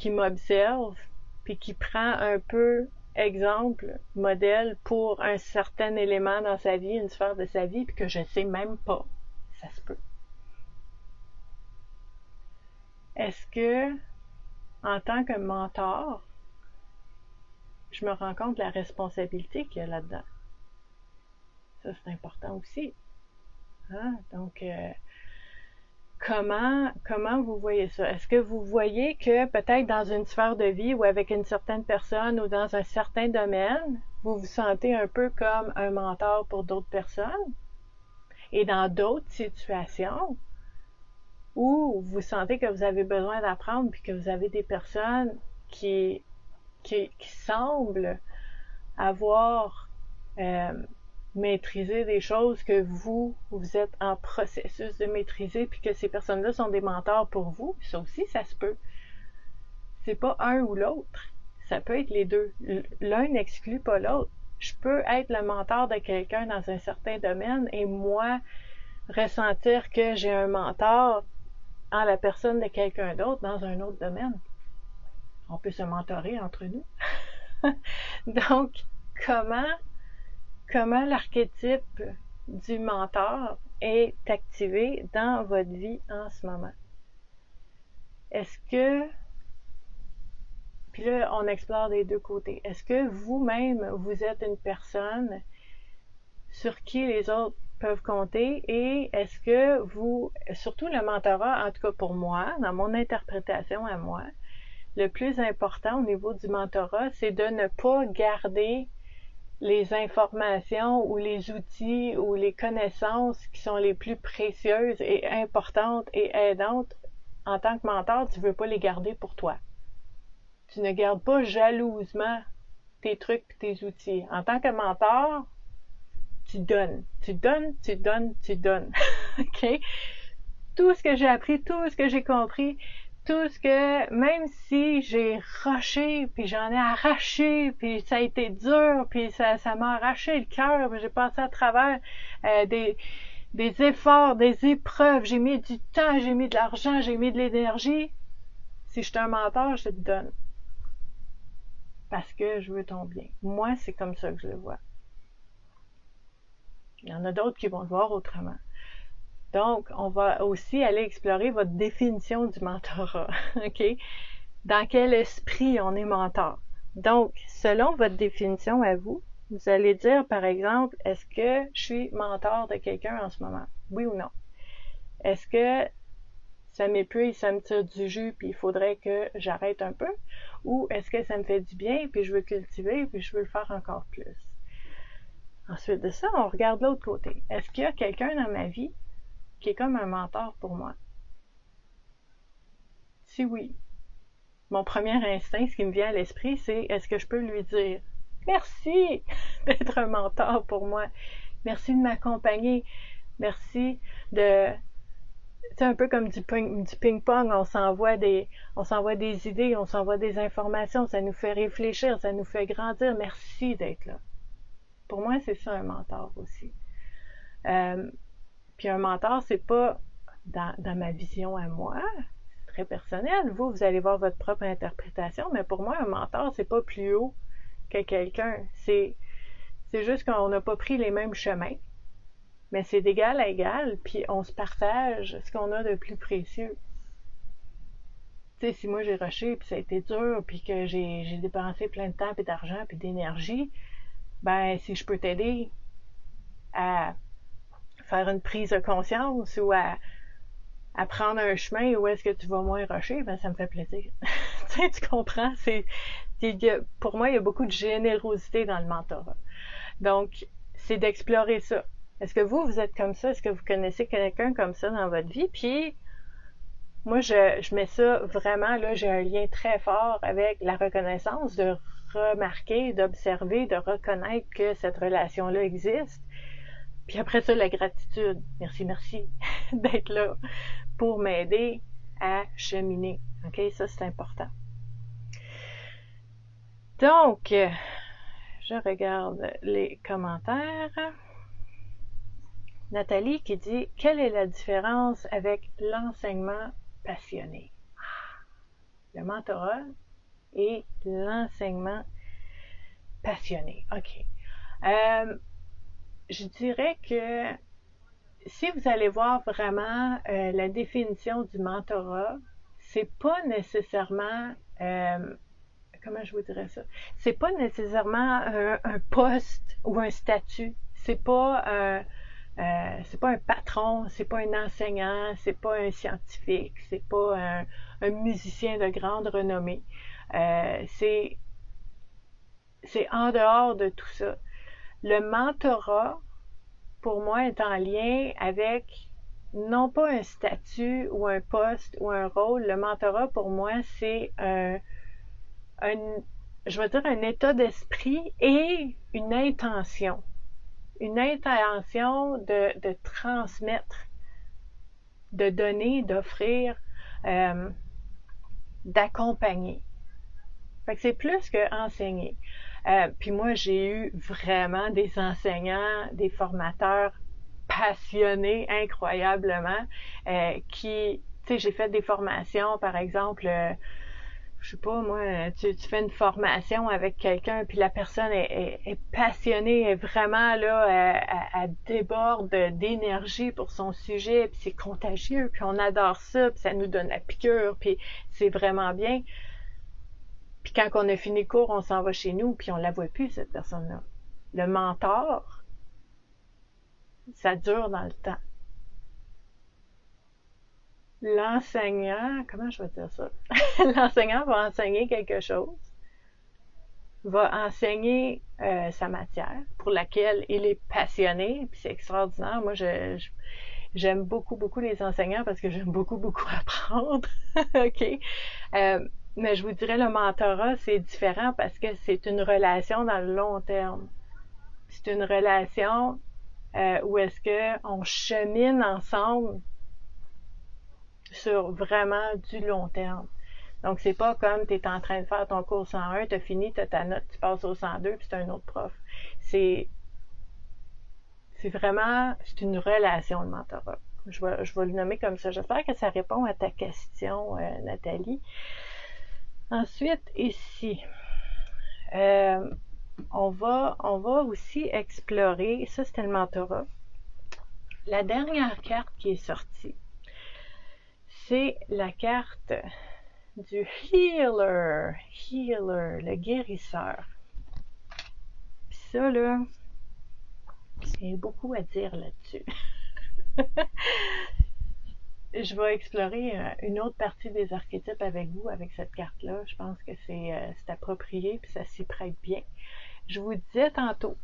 m'observe, puis qui prend un peu exemple, modèle pour un certain élément dans sa vie, une sphère de sa vie, puis que je ne sais même pas? Ça se peut. Est-ce que, en tant que mentor, je me rends compte de la responsabilité qu'il y a là-dedans? Ça, c'est important aussi. Hein? Donc, comment vous voyez ça? Est-ce que vous voyez que peut-être dans une sphère de vie ou avec une certaine personne ou dans un certain domaine, vous vous sentez un peu comme un mentor pour d'autres personnes? Et dans d'autres situations où vous sentez que vous avez besoin d'apprendre puis que vous avez des personnes qui semblent avoir maîtriser des choses que vous êtes en processus de maîtriser, puis que ces personnes-là sont des mentors pour vous, ça aussi, ça se peut. C'est pas un ou l'autre. Ça peut être les deux. L'un n'exclut pas l'autre. Je peux être le mentor de quelqu'un dans un certain domaine et moi ressentir que j'ai un mentor en la personne de quelqu'un d'autre dans un autre domaine. On peut se mentorer entre nous. Donc, comment l'archétype du mentor est activé dans votre vie en ce moment. Est-ce que, puis là, on explore des deux côtés, est-ce que vous-même, vous êtes une personne sur qui les autres peuvent compter et est-ce que vous, surtout le mentorat, en tout cas pour moi, dans mon interprétation à moi, le plus important au niveau du mentorat, c'est de ne pas garder les informations ou les outils ou les connaissances qui sont les plus précieuses et importantes et aidantes. En tant que mentor, tu ne veux pas les garder pour toi. Tu ne gardes pas jalousement tes trucs et tes outils. En tant que mentor, tu donnes. Tu donnes, tu donnes, tu donnes. OK? Tout ce que j'ai appris, tout ce que j'ai compris, tout ce que, même si j'ai rushé, puis j'en ai arraché, puis ça a été dur, puis ça m'a arraché le cœur, puis j'ai passé à travers des efforts, des épreuves, j'ai mis du temps, j'ai mis de l'argent, j'ai mis de l'énergie. Si je suis un mentor, je te donne. Parce que je veux ton bien. Moi, c'est comme ça que je le vois. Il y en a d'autres qui vont le voir autrement. Donc, on va aussi aller explorer votre définition du mentorat. OK? Dans quel esprit on est mentor? Donc, selon votre définition à vous, vous allez dire, par exemple, est-ce que je suis mentor de quelqu'un en ce moment? Oui ou non? Est-ce que ça m'épuise, ça me tire du jus, puis il faudrait que j'arrête un peu? Ou est-ce que ça me fait du bien, puis je veux cultiver, puis je veux le faire encore plus? Ensuite de ça, on regarde l'autre côté. Est-ce qu'il y a quelqu'un dans ma vie qui est comme un mentor pour moi? Si oui, mon premier instinct, ce qui me vient à l'esprit, c'est est-ce que je peux lui dire merci d'être un mentor pour moi, merci de m'accompagner, merci de, c'est un peu comme du ping-pong, on s'envoie des idées, on s'envoie des informations, ça nous fait réfléchir, ça nous fait grandir, merci d'être là. Pour moi, c'est ça un mentor aussi. Puis un mentor, c'est pas dans ma vision à moi, c'est très personnel. Vous allez voir votre propre interprétation, mais pour moi, un mentor, c'est pas plus haut que quelqu'un. C'est juste qu'on n'a pas pris les mêmes chemins, mais c'est d'égal à égal, puis on se partage ce qu'on a de plus précieux. Tu sais, si moi j'ai rushé, puis ça a été dur, puis que j'ai dépensé plein de temps, puis d'argent, puis d'énergie, ben si je peux t'aider à faire une prise de conscience ou à prendre un chemin où est-ce que tu vas moins rusher, ben ça me fait plaisir. Tu sais, tu comprends? Pour moi, il y a beaucoup de générosité dans le mentorat. Donc, c'est d'explorer ça. Est-ce que vous êtes comme ça? Est-ce que vous connaissez quelqu'un comme ça dans votre vie? Puis, moi, je mets ça vraiment, là, j'ai un lien très fort avec la reconnaissance, de remarquer, d'observer, de reconnaître que cette relation-là existe. Puis après ça, la gratitude. Merci d'être là pour m'aider à cheminer. OK? Ça, c'est important. Donc, je regarde les commentaires. Nathalie qui dit « Quelle est la différence avec l'enseignement passionné? » Le mentorat et l'enseignement passionné. OK. Je dirais que si vous allez voir vraiment la définition du mentorat, c'est pas nécessairement comment je vous dirais ça? C'est pas nécessairement un poste ou un statut. C'est pas un patron, c'est pas un enseignant, c'est pas un scientifique, c'est pas un musicien de grande renommée. C'est en dehors de tout ça. Le mentorat, pour moi, est en lien avec non pas un statut ou un poste ou un rôle. Le mentorat, pour moi, c'est je vais dire un état d'esprit et une intention. Une intention de transmettre, de donner, d'offrir, d'accompagner. Fait que c'est plus que enseigner. Puis moi, j'ai eu vraiment des enseignants, des formateurs passionnés incroyablement, qui, tu sais, j'ai fait des formations, par exemple, je sais pas, moi, tu fais une formation avec quelqu'un, puis la personne est passionnée, est vraiment là, elle déborde d'énergie pour son sujet, puis c'est contagieux, puis on adore ça, puis ça nous donne la piqûre, puis c'est vraiment bien. Puis quand on a fini le cours, on s'en va chez nous, puis on la voit plus, cette personne-là. Le mentor, ça dure dans le temps. L'enseignant, comment je vais dire ça? L'enseignant va enseigner quelque chose, va enseigner sa matière pour laquelle il est passionné, puis c'est extraordinaire. Moi, j'aime beaucoup les enseignants parce que j'aime beaucoup apprendre. OK? Mais je vous dirais, le mentorat, c'est différent parce que c'est une relation dans le long terme. C'est une relation où est-ce qu'on chemine ensemble sur vraiment du long terme. Donc, c'est pas comme tu es en train de faire ton cours 101, tu as fini, tu as ta note, tu passes au 102, puis c'est un autre prof. C'est vraiment, c'est une relation, le mentorat. Je vais le nommer comme ça. J'espère que ça répond à ta question, Nathalie. Ensuite, ici, on va aussi explorer, ça c'était le mentorat. La dernière carte qui est sortie, c'est la carte du healer, le guérisseur. Puis ça, là, il y a beaucoup à dire là-dessus. Je vais explorer une autre partie des archétypes avec vous, avec cette carte-là. Je pense que c'est approprié, puis ça s'y prête bien. Je vous disais tantôt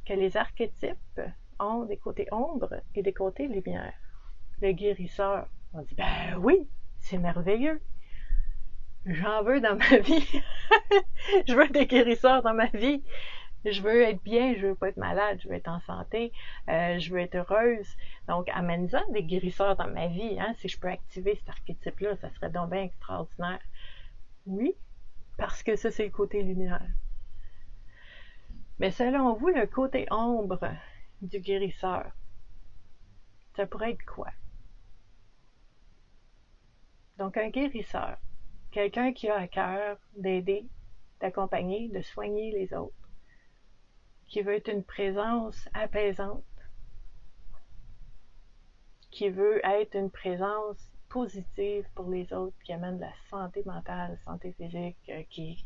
que les archétypes ont des côtés ombre et des côtés lumière. Le guérisseur, on dit, ben oui, c'est merveilleux. J'en veux dans ma vie. Je veux des guérisseurs dans ma vie. Je veux être bien, je veux pas être malade, je veux être en santé, je veux être heureuse. Donc, amène-en des guérisseurs dans ma vie. Hein? Si je peux activer cet archétype-là, ça serait donc bien extraordinaire. Oui, parce que ça, c'est le côté lumière. Mais selon vous, le côté ombre du guérisseur, ça pourrait être quoi? Donc, un guérisseur, quelqu'un qui a à cœur d'aider, d'accompagner, de soigner les autres, qui veut être une présence apaisante, qui veut être une présence positive pour les autres, qui amène de la santé mentale, santé physique, qui est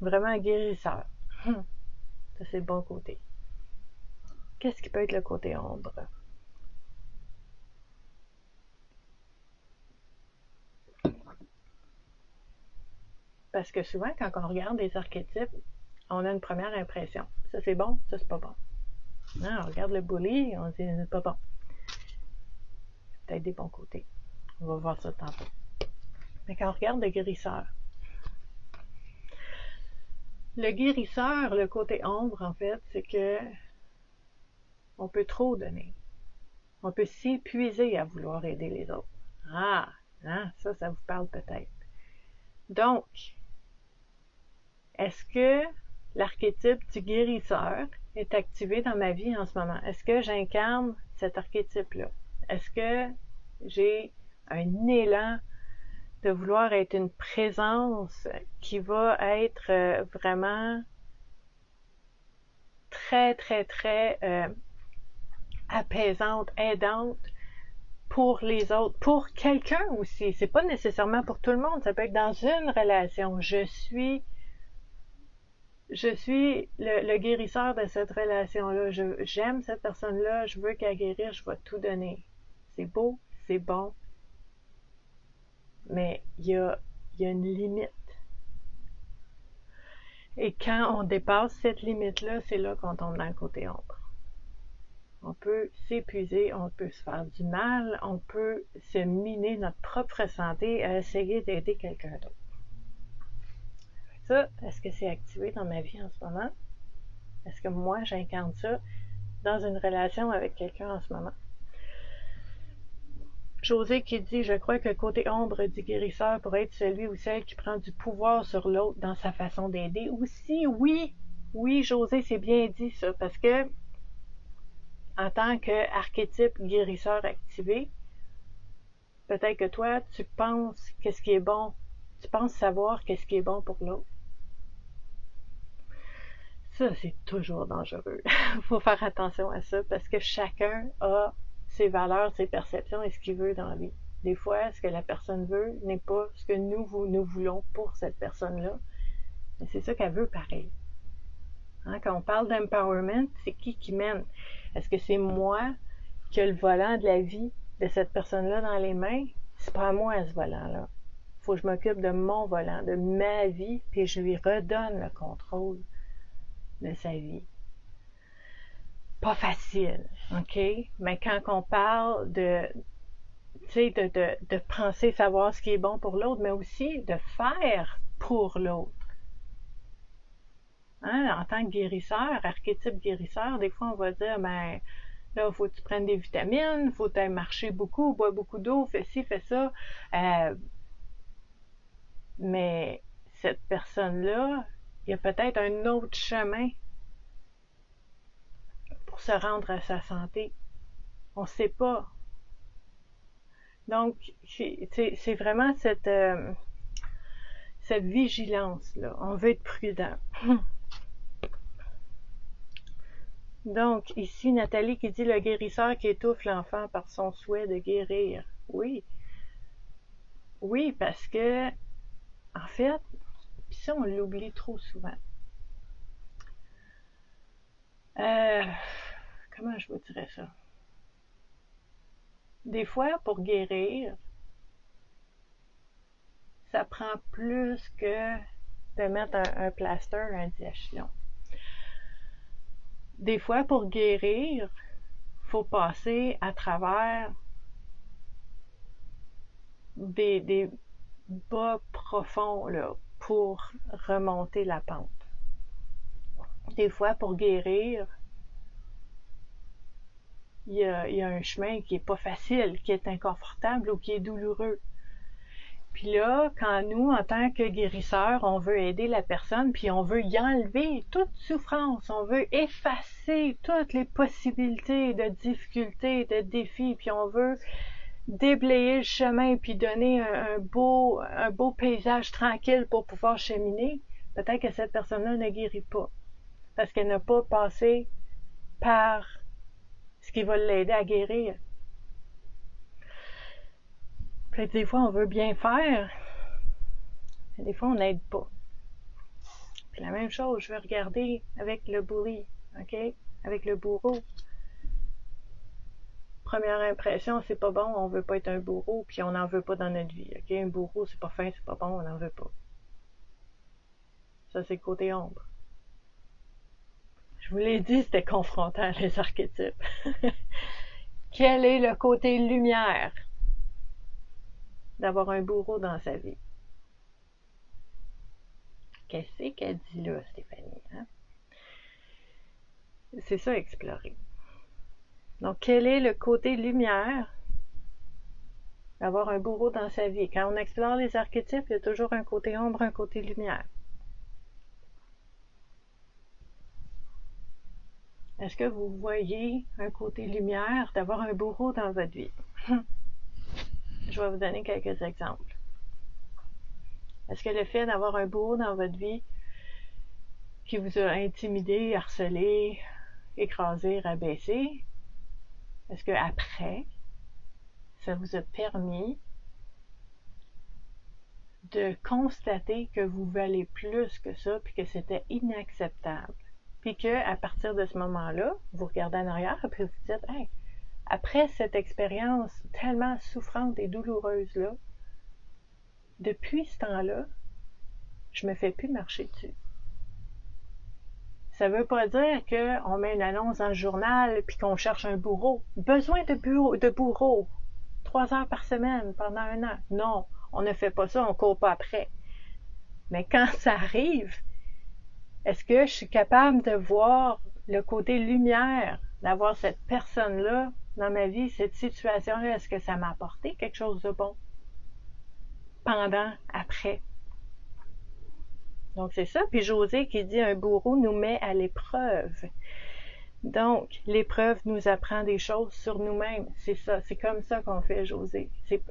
vraiment un guérisseur. Ça, c'est le bon côté. Qu'est-ce qui peut être le côté ombre? Parce que souvent, quand on regarde des archétypes, on a une première impression. Ça, c'est bon, ça, c'est pas bon. Non, on regarde le bully, on dit, c'est pas bon. Peut-être des bons côtés. On va voir ça tantôt. Mais quand on regarde le guérisseur, le côté ombre, en fait, c'est que on peut trop donner. On peut s'épuiser à vouloir aider les autres. Ah, hein, ça vous parle peut-être. Donc, est-ce que l'archétype du guérisseur est activé dans ma vie en ce moment? Est-ce que j'incarne cet archétype-là? Est-ce que j'ai un élan de vouloir être une présence qui va être vraiment très, très, très apaisante, aidante pour les autres, pour quelqu'un aussi. C'est pas nécessairement pour tout le monde, ça peut être dans une relation. Je suis le guérisseur de cette relation-là. J'aime cette personne-là, je veux qu'elle guérisse, je vais tout donner. C'est beau, c'est bon, mais il y a une limite. Et quand on dépasse cette limite-là, c'est là qu'on tombe dans le côté ombre. On peut s'épuiser, on peut se faire du mal, on peut se miner notre propre santé à essayer d'aider quelqu'un d'autre. Ça, est-ce que c'est activé dans ma vie en ce moment? Est-ce que moi, j'incarne ça dans une relation avec quelqu'un en ce moment? José qui dit « Je crois que le côté ombre du guérisseur pourrait être celui ou celle qui prend du pouvoir sur l'autre dans sa façon d'aider. » Aussi, oui, José, c'est bien dit ça, parce que en tant qu'archétype guérisseur activé, peut-être que toi, tu penses qu'est-ce qui est bon, tu penses savoir qu'est-ce qui est bon pour l'autre. Ça, c'est toujours dangereux. Il faut faire attention à ça, parce que chacun a ses valeurs, ses perceptions et ce qu'il veut dans la vie. Des fois, ce que la personne veut n'est pas ce que nous voulons pour cette personne-là, mais c'est ça qu'elle veut pareil. Hein, quand on parle d'empowerment, c'est qui mène? Est-ce que c'est moi qui ai le volant de la vie de cette personne-là dans les mains? C'est pas à moi ce volant-là. Il faut que je m'occupe de mon volant, de ma vie, puis je lui redonne le contrôle de sa vie. Pas facile, ok? Mais quand on parle de penser savoir ce qui est bon pour l'autre, mais aussi de faire pour l'autre. Hein? En tant que guérisseur, archétype guérisseur, des fois on va dire, ben là, il faut que tu prennes des vitamines, il faut que tu ailles marcher beaucoup, bois beaucoup d'eau, fais ci, fais ça. Mais cette personne-là, il y a peut-être un autre chemin pour se rendre à sa santé. On ne sait pas. Donc, c'est vraiment cette vigilance-là. On veut être prudent. Donc, ici, Nathalie qui dit le guérisseur qui étouffe l'enfant par son souhait de guérir. Oui. Oui, parce que, en fait, puis ça, on l'oublie trop souvent. Comment je vous dirais ça? Des fois, pour guérir, ça prend plus que de mettre un plaster, un diachylon. Des fois, pour guérir, il faut passer à travers des bas profonds là, pour remonter la pente. Des fois, pour guérir, il y a un chemin qui est pas facile, qui est inconfortable ou qui est douloureux. Puis là, quand nous, en tant que guérisseurs, on veut aider la personne, puis on veut y enlever toute souffrance, on veut effacer toutes les possibilités de difficultés, de défis, puis on veut déblayer le chemin puis donner un beau paysage tranquille pour pouvoir cheminer, peut-être que cette personne-là ne guérit pas. Parce qu'elle n'a pas passé par ce qui va l'aider à guérir. Puis des fois, on veut bien faire, mais des fois, on n'aide pas. Puis la même chose, je vais regarder avec le bully, OK? Avec le bourreau. Première impression, c'est pas bon, on veut pas être un bourreau, puis on n'en veut pas dans notre vie, OK? Un bourreau, c'est pas fin, c'est pas bon, on n'en veut pas. Ça, c'est le côté ombre. Je vous l'ai dit, c'était confrontant, les archétypes. Quel est le côté lumière d'avoir un bourreau dans sa vie? Qu'est-ce qu'elle dit là, Stéphanie? Hein? C'est ça, explorer. Donc, quel est le côté lumière d'avoir un bourreau dans sa vie? Quand on explore les archétypes, il y a toujours un côté ombre, un côté lumière. Est-ce que vous voyez un côté lumière d'avoir un bourreau dans votre vie? Je vais vous donner quelques exemples. Est-ce que le fait d'avoir un bourreau dans votre vie qui vous a intimidé, harcelé, écrasé, rabaissé, est-ce que après, ça vous a permis de constater que vous valez plus que ça, puis que c'était inacceptable? Puis qu'à partir de ce moment-là, vous regardez en arrière, puis vous dites, hey, après cette expérience tellement souffrante et douloureuse-là, depuis ce temps-là, je me fais plus marcher dessus. Ça veut pas dire qu'on met une annonce dans le journal puis qu'on cherche un bourreau. Besoin de bourreau. 3 heures par semaine pendant 1 an. Non, on ne fait pas ça, on court pas après. Mais quand ça arrive, est-ce que je suis capable de voir le côté lumière, d'avoir cette personne-là dans ma vie, cette situation-là, est-ce que ça m'a apporté quelque chose de bon? Pendant, après. Donc, c'est ça. Puis José qui dit, un bourreau nous met à l'épreuve. Donc, l'épreuve nous apprend des choses sur nous-mêmes. C'est ça. C'est comme ça qu'on fait, José.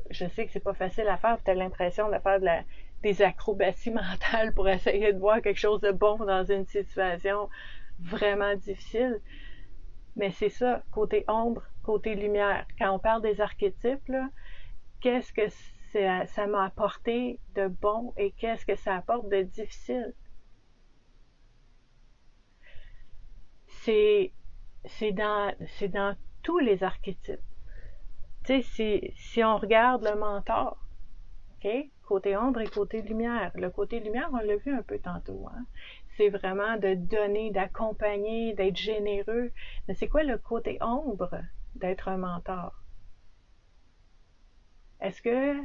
Je sais que c'est pas facile à faire. Tu as l'impression de faire des acrobaties mentales pour essayer de voir quelque chose de bon dans une situation vraiment difficile. Mais c'est ça, côté ombre, côté lumière. Quand on parle des archétypes, là, qu'est-ce que ça m'a apporté de bon et qu'est-ce que ça apporte de difficile? C'est dans tous les archétypes. Tu sais, si on regarde le mentor, OK? Côté ombre et côté lumière. Le côté lumière, on l'a vu un peu tantôt, hein? C'est vraiment de donner, d'accompagner, d'être généreux. Mais c'est quoi le côté ombre d'être un mentor? Est-ce que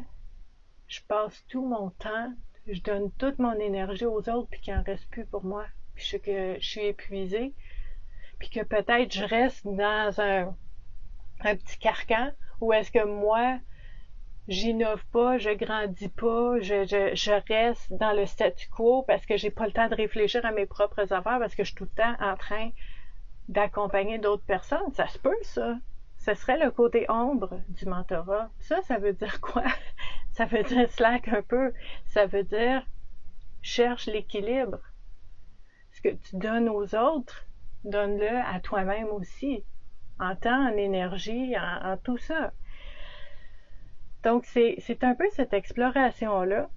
je passe tout mon temps, je donne toute mon énergie aux autres puis qu'il n'en reste plus pour moi, puis que je suis épuisée, puis que peut-être je reste dans un petit carcan, ou est-ce que moi, j'innove pas, je grandis pas, je reste dans le statu quo parce que j'ai pas le temps de réfléchir à mes propres affaires, parce que je suis tout le temps en train d'accompagner d'autres personnes? Ça se peut, ça. Ce serait le côté ombre du mentorat. Ça veut dire quoi? Ça veut dire slack un peu. Ça veut dire cherche l'équilibre. Ce que tu donnes aux autres, donne-le à toi-même aussi. En temps, en énergie, en tout ça. Donc, c'est un peu cette exploration-là.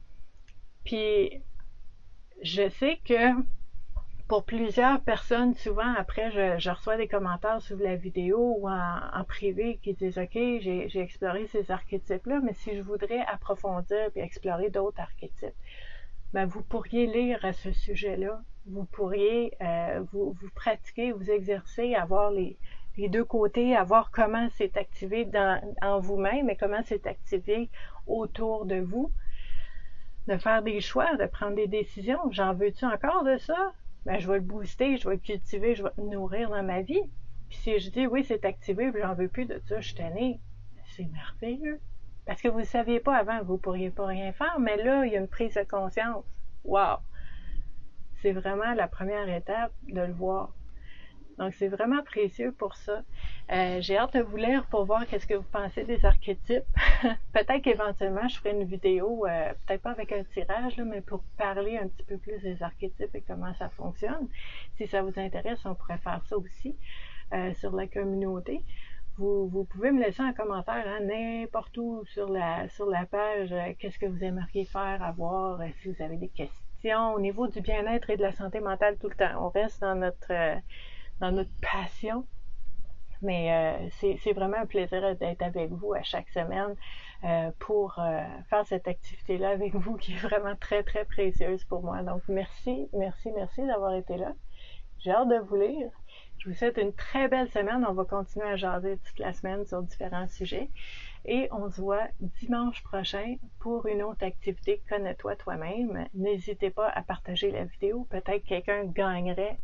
Puis, je sais que pour plusieurs personnes, souvent, après, je reçois des commentaires sous la vidéo ou en privé qui disent « Ok, j'ai exploré ces archétypes-là, mais si je voudrais approfondir et explorer d'autres archétypes, ben, vous pourriez lire à ce sujet-là. Vous pourriez vous pratiquer, vous exercer, à voir les deux côtés, à voir comment c'est activé en vous-même et comment c'est activé autour de vous. De faire des choix, de prendre des décisions. J'en veux-tu encore de ça? Ben, je vais le booster, je vais le cultiver, je vais le nourrir dans ma vie. Puis si je dis oui, c'est activé, puis j'en veux plus de ça, je suis tannée, c'est merveilleux. Parce que vous ne saviez pas avant, vous ne pourriez pas rien faire, mais là, il y a une prise de conscience. Wow! C'est vraiment la première étape de le voir. Donc, c'est vraiment précieux pour ça. J'ai hâte de vous lire pour voir qu'est-ce que vous pensez des archétypes. Peut-être qu'éventuellement, je ferai une vidéo, peut-être pas avec un tirage, là, mais pour parler un petit peu plus des archétypes et comment ça fonctionne. Si ça vous intéresse, on pourrait faire ça aussi sur la communauté. Vous pouvez me laisser un commentaire n'importe où sur la page, qu'est-ce que vous aimeriez faire, avoir, si vous avez des questions au niveau du bien-être et de la santé mentale tout le temps. On reste dans notre passion, mais c'est vraiment un plaisir d'être avec vous à chaque semaine pour faire cette activité-là avec vous qui est vraiment très, très précieuse pour moi. Donc, merci d'avoir été là. J'ai hâte de vous lire. Je vous souhaite une très belle semaine. On va continuer à jaser toute la semaine sur différents sujets. Et on se voit dimanche prochain pour une autre activité Connais-toi toi-même. N'hésitez pas à partager la vidéo. Peut-être quelqu'un gagnerait